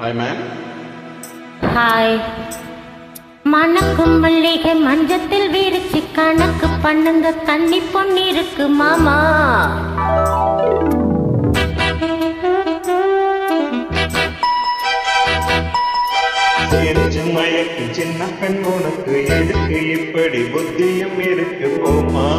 Hi, man. Hi. மணக்கும் மல்லிகை மஞ்சத்தில் விரிச்சு கணக்கு பண்ணுங்க, கன்னி பொண்ணு இருக்கு மாமா. மயக்கு சின்ன பெண் உனக்கு எதுக்கு இப்படி புத்தியும் இருக்கு போமா.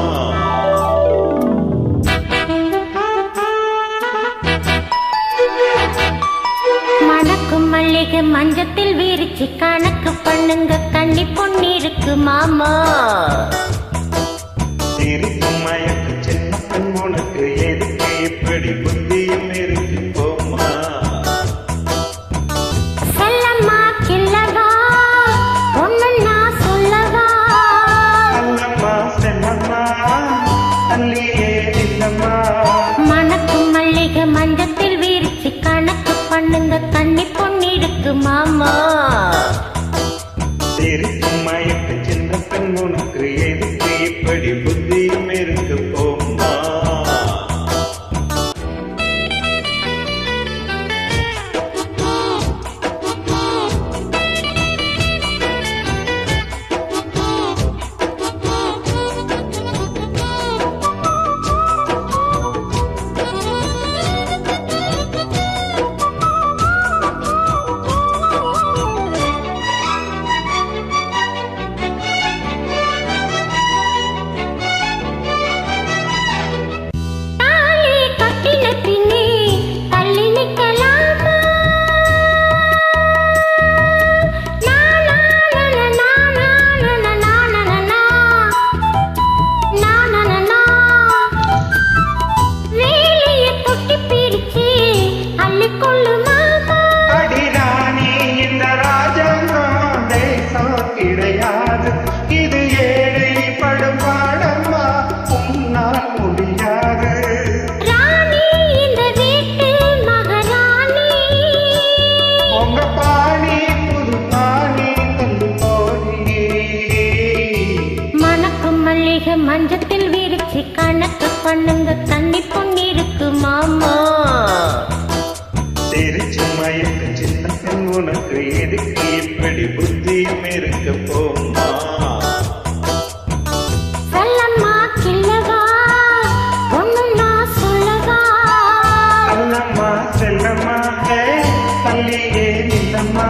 மணக்கும் மல்லிகை மஞ்சத்தில் விரிச்சு கணக்கு பண்ணுங்க, கன்னி பொண்ணு இருக்கு மாமா. மயக்கு சின்ன பெண் உனக்கு எதுக்கு இப்படி புத்தியும் இருக்கு போமா. செல்லம்மா கில்லவா ஒன்னு நான் சொல்லவா. அல்லம்மா செல்லம்மா அல்லியே இல்லம்மா. மணக்கும் மல்லிகை மஞ்சத்தில் விரிச்சு கணக்கு பண்ணுங்க, கன்னி பொண்ணு இருக்கு மாமா. மயக்கு சின்ன பெண் உனக்கு எதுக்கு இப்படி புத்தியும் இருக்கு போமா. இது ஏழை படும் பாடம்மா, உன்னால் முடியாது. ராணி இந்த வீட்டு மகாராணி, உங்க பாணி புது பாணி தந்து போனி. மணக்கும் மல்லிகை மஞ்சத்தில் விரிச்சு கணக்கு பண்ணுங்க, கன்னி பொண்ணு இருக்கு மாமா. திருச்சி மயக்கு சின்ன பெண் உனக்கு எதுக்கு இப்படி புத்தியும் இருக்க போமா. செல்லம்மா கில்லவா ஒன்னு நான் சொல்லவா. அல்லம்மா செல்லம்மா தள்ளியே நில்லம்மா.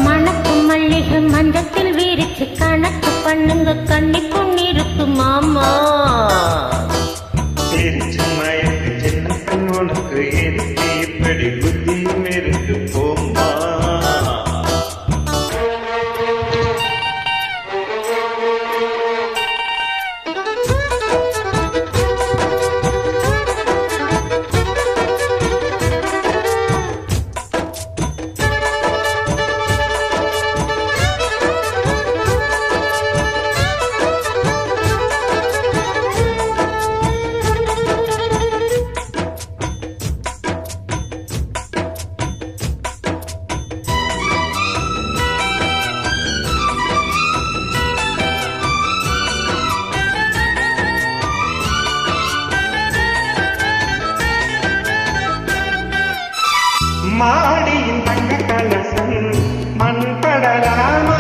மணக்கும் மல்லிகை மஞ்சத்தில் விரிச்சு கணக்கு பண்ணுங்க, கன்னி பொண்ணு இருக்கு மாமா. திருச்சி மயக்கு சின்ன பெண் உனக்கு எதுக்கு இப்படி புத்தியும் இருக்கு போமா. மாடியின் தங்க கலசம் மண் படலாமா.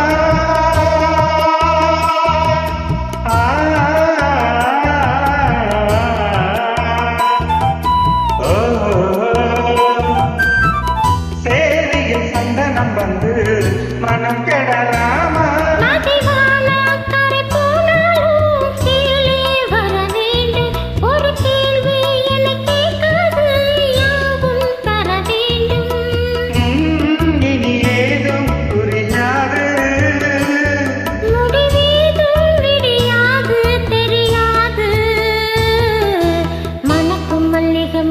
சேரியில் சந்தனம் வந்து மனம் கெடலாமா.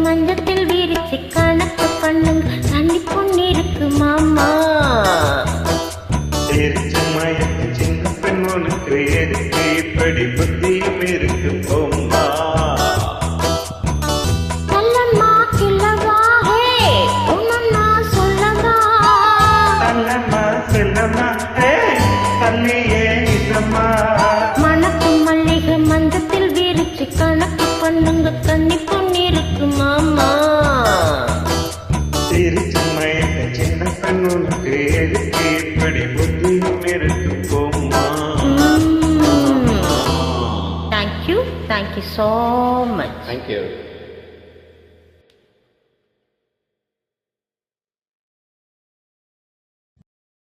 மஞ்சத்தில் விரிச்சு கணக்கு பண்ணுங்க, கன்னி பொண்ணு இருக்கு மாமா. மயக்கு சின்ன பெண் உனக்கு எதுக்கு இப்படி புத்தியும் இருக்கு போமா. செல்லம்மா கில்லவா ஒன்னு நான் சொல்லவா. அல்லம்மா செல்லம்மா தள்ளியே நில்லம்மா. மணக்கும் மல்லிகை மஞ்சத்தில் விரிச்சு கணக்கு பண்ணுங்க, கன்னி பொண்ணு இருக்கு மாமா. திருச்சி மயக்க சின்ன பெண் உனக்கு எதுக்கு இப்படி புத்தியும் இருக்கு போம்மா. Thank you so much. தேங்க்யூ.